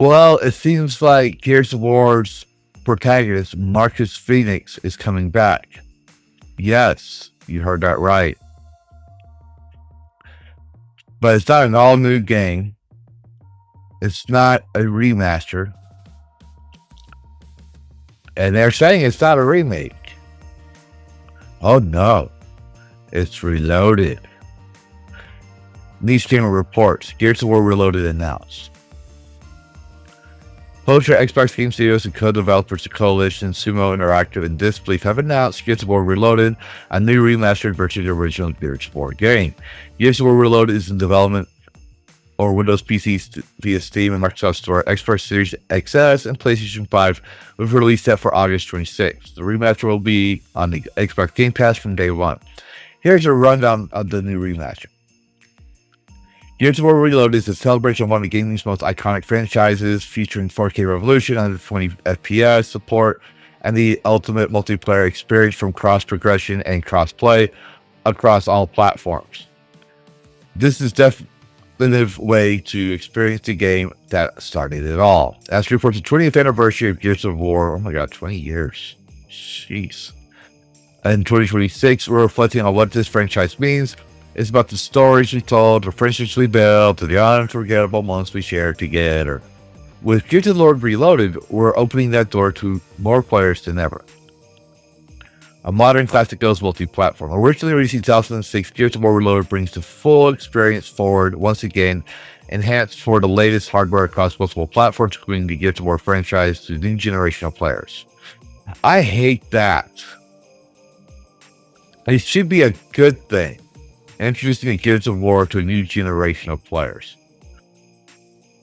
Well, it seems like Gears of War's protagonist, Marcus Phoenix, is coming back. Yes, you heard that right. But it's not an all-new game. It's not a remaster. And they're saying it's not a remake. Oh no, it's Reloaded. These channel reports, Gears of War Reloaded announced. Publisher Xbox Game Studios and co-developers the Coalition, Sumo Interactive, and Disbelief have announced Gears of War Reloaded, a new remastered version of the original Gears of War game. Gears of War Reloaded is in development or Windows PC via Steam and Microsoft Store, Xbox Series XS, and PlayStation 5, with release set for August 26th. The remaster will be on the Xbox Game Pass from day one. Here's a rundown of the new remaster. Gears of War Reloaded is a celebration of one of gaming's most iconic franchises, featuring 4K resolution, 120 FPS support, and the ultimate multiplayer experience from cross-progression and cross-play across all platforms. This is definitive way to experience the game that started it all. As reports the 20th anniversary of Gears of War, oh my god, 20 years. Jeez. In 2026, we're reflecting on what this franchise means. It's about the stories we told, the friendships we built, and the unforgettable moments we shared together. With Gears of War Reloaded, we're opening that door to more players than ever. A modern classic goes multi-platform. Originally released in 2006, Gears of War Reloaded brings the full experience forward once again, enhanced for the latest hardware across multiple platforms, including the Gears of War franchise to new generation of players. I hate that. It should be a good thing. Introducing a Gears of War to a new generation of players.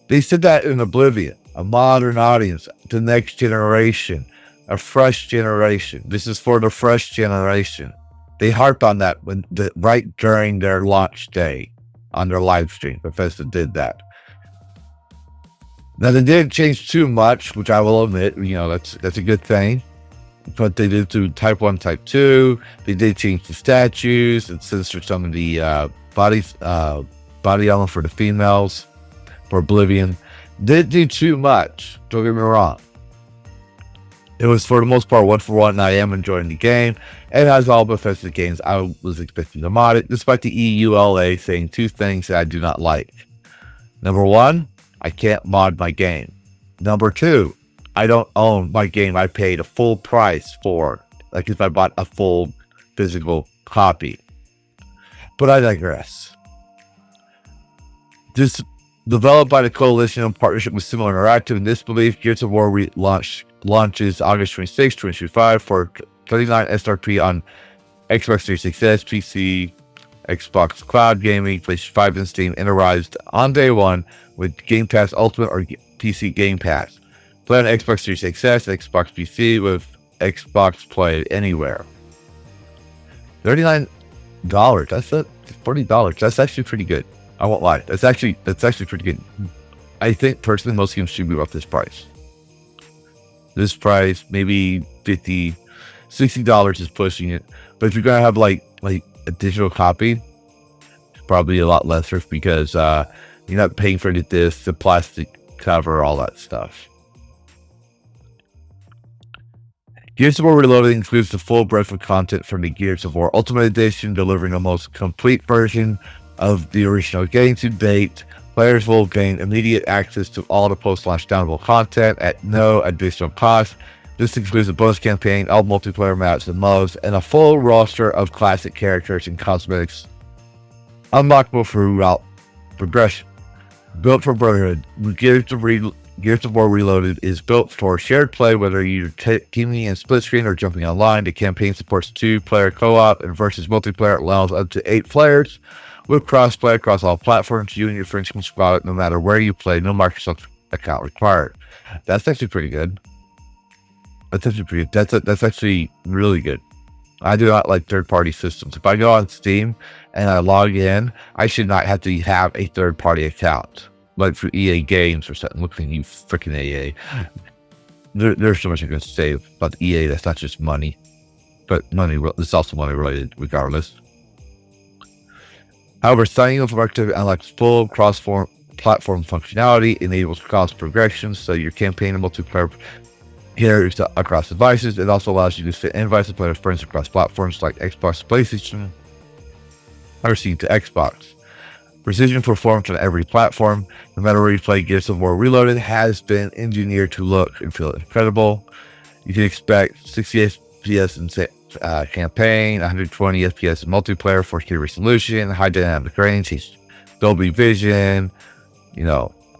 They said that in Oblivion, a modern audience, the next generation, a fresh generation. This is for the fresh generation. They harp on that right during their launch day on their live stream. Bethesda did that. Now they didn't change too much, which I will admit, that's a good thing. But they did do Type 1, Type 2. They did change the statues and censor some of the body element for the females for Oblivion. Didn't do too much, don't get me wrong. It was for the most part one for one, and I am enjoying the game. And as all Bethesda games, I was expecting to mod it, despite the EULA saying two things that I do not like. Number one, I can't mod my game. Number two, I don't own my game I paid a full price for, like if I bought a full physical copy. But I digress. This developed by the Coalition in partnership with Sumo Interactive and Disbelief, Gears of War launches August 26, 2025 for $39 SRP on Xbox Series XS, PC, Xbox Cloud Gaming, PlayStation 5, and Steam, and arrives on day one with Game Pass Ultimate or PC Game Pass. Play on Xbox Series XS, Xbox PC with Xbox Play Anywhere. $39. That's it. $40. That's actually pretty good. I won't lie. That's actually pretty good. I think personally most games should be about this price. This price, maybe $50, $60 is pushing it. But if you're gonna have like a digital copy, it's probably a lot lesser because you're not paying for the disc, the plastic cover, all that stuff. Gears of War Reloaded includes the full breadth of content from the Gears of War Ultimate Edition, delivering the most complete version of the original game to date. Players will gain immediate access to all the post-launch downloadable content at no additional cost. This includes a bonus campaign, all multiplayer maps and modes, and a full roster of classic characters and cosmetics unlockable throughout progression. Built for Brotherhood, Gears of War Reloaded is built for shared play, whether you're teaming in split screen or jumping online. The campaign supports 2-player co-op and versus multiplayer allows up to 8 players. With cross-play across all platforms, you and your friends can squad it no matter where you play, no Microsoft account required. That's actually pretty good. That's actually really good. I do not like third-party systems. If I go on Steam and I log in, I should not have to have a third-party account. Like for EA Games or something. Look at you freaking EA. There's so much I can say about EA that's not just money. But money, it's also money related regardless. However, signing up for activity unlocks full cross-platform functionality, enables cross progression, so your campaign and multiplayer carries across devices. It also allows you to fit invites and play with friends across platforms like Xbox, PlayStation, or C to Xbox. Precision performance on every platform, no matter where you play. Gears of War Reloaded has been engineered to look and feel incredible. You can expect 60 FPS in campaign, 120 FPS in multiplayer, 4K resolution, high dynamic range, Dolby Vision,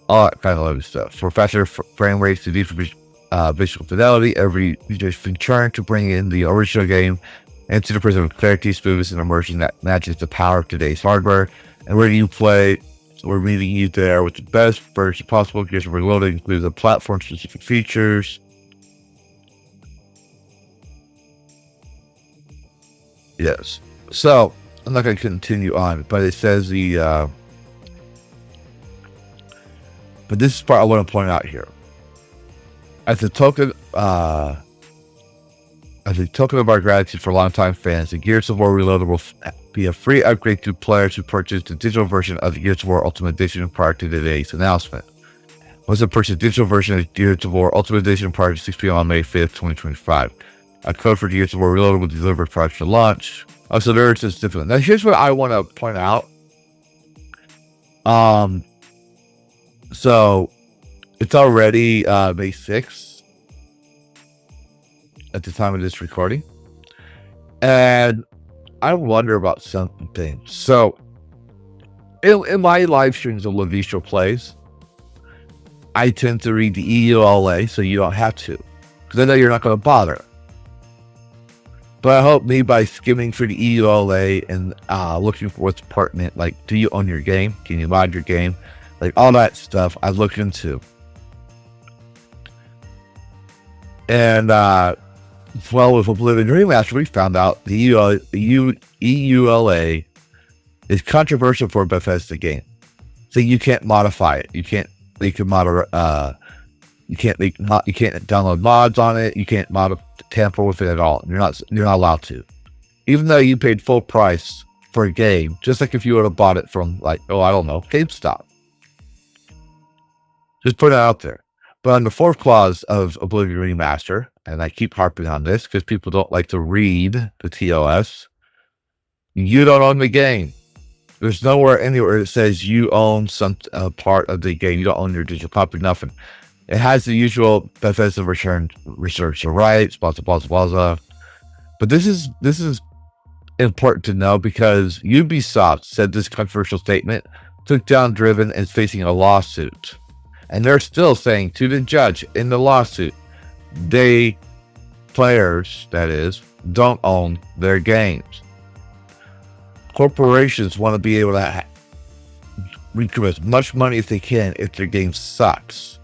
all that kind of other stuff. For faster frame rates to deeper visual fidelity, every feature has been turned to bring in the original game into the prism of clarity, smoothness, and immersion that matches the power of today's hardware. And where you play, we're meeting you there with the best version possible. Gears of War Reloaded includes the platform-specific features. Yes. So, I'm not going to continue on, but it says but this is part I want to point out here. As a token of our gratitude for longtime fans, the Gears of War Reloaded will be a free upgrade to players who purchase the digital version of the Gears of War Ultimate Edition prior to today's announcement. Once you purchase the digital version of Gears of War Ultimate Edition prior to 6 p.m. on May 5th, 2025, a code for Gears of War Reloaded will be delivered prior to launch. So there is this difference. Now, here's what I want to point out. So it's already May 6th at the time of this recording, and I wonder about something. So in my live streams of Lavistro Plays, I tend to read the EULA so you don't have to, because I know you're not going to bother. But I hope me by skimming through the EULA and looking for what's pertinent, like, do you own your game? Can you mod your game? Like, all that stuff I look into. And, with Oblivion Remaster, we found out the EULA is controversial for a Bethesda game. So you can't modify it. You can't download mods on it. You can't tamper with it at all. You're not allowed to. Even though you paid full price for a game, just like if you would have bought it from, like, GameStop. Just put it out there. But on the fourth clause of Oblivion Remaster, and I keep harping on this because people don't like to read the TOS, you don't own the game. There's nowhere anywhere it says you own some part of the game. You don't own your digital copy, nothing. It has the usual Bethesda research rights, blah, blah, blah, blah. But this is important to know because Ubisoft said this controversial statement, took down Driven, and is facing a lawsuit. And they're still saying to the judge in the lawsuit, players, that is, don't own their games. Corporations want to be able to recoup as much money as they can if their game sucks.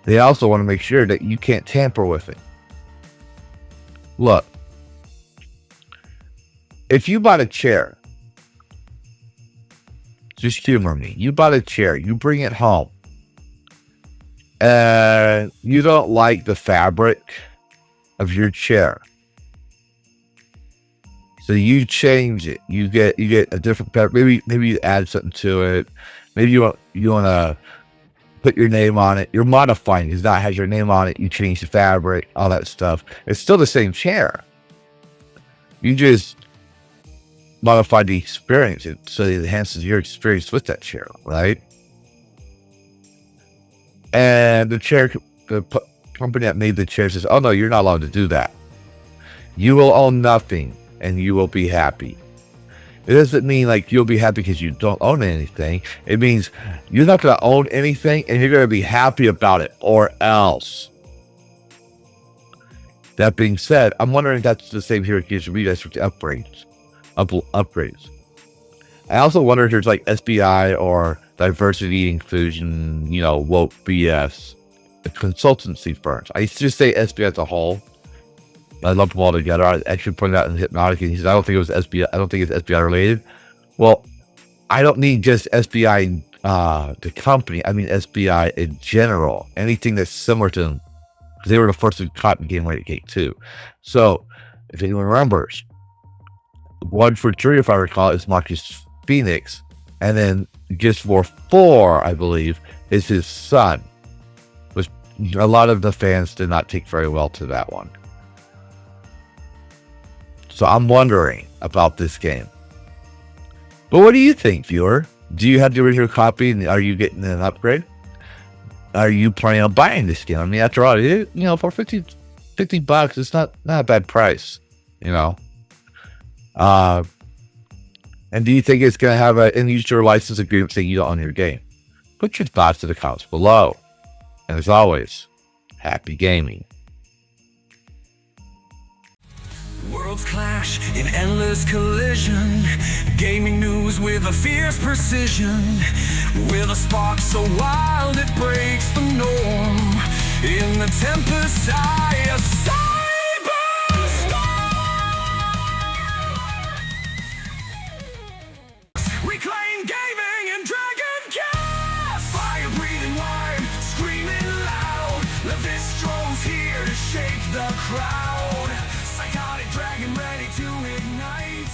They also want to make sure that you can't tamper with it. Look, if you bought a chair, just humor me. You bought a chair, you bring it home, and you don't like the fabric of your chair. So you change it. You get a different fabric. Maybe you add something to it. Maybe you want to put your name on it. You're modifying it. It has your name on it. You change the fabric, all that stuff. It's still the same chair. You just modify the experience so it enhances your experience with that chair, right? And the company that made the chair says, "Oh no, you're not allowed to do that. You will own nothing, and you will be happy." It doesn't mean like you'll be happy because you don't own anything. It means you're not going to own anything, and you're going to be happy about it, or else. That being said, I'm wondering if that's the same here at Gears of War with the upgrades. I also wonder if there's like SBI or diversity inclusion, woke BS, the consultancy firms. I used to just say SBI as a whole. I lumped them all together. I actually pointed out in Hypnotic, and he said, I don't think it was SBI. I don't think it's SBI related. Well, I don't need just SBI, the company. I mean SBI in general. Anything that's similar to them. They were the first to caught in Game Right Gate too. So, if anyone remembers, 1 for 3, if I recall, is Marcus Phoenix. And then Gears of War 4, I believe, is his son. Which a lot of the fans did not take very well to that one. So I'm wondering about this game. But what do you think, viewer? Do you have the original copy, and are you getting an upgrade? Are you planning on buying this game? I mean, after all, for 50 bucks, it's not a bad price, And do you think it's going to have an end-user license agreement saying you don't own your game? Put your thoughts in the comments below. And as always, happy gaming. Worlds clash in endless collision. Gaming news with a fierce precision. With a spark so wild it breaks the norm. In the tempest's eye, a cyberstorm. Reclaim gaming and Dragon Cast. Fire-breathing wine, screaming loud. Lavistro's here to shake the crowd. Psychotic dragon ready to ignite.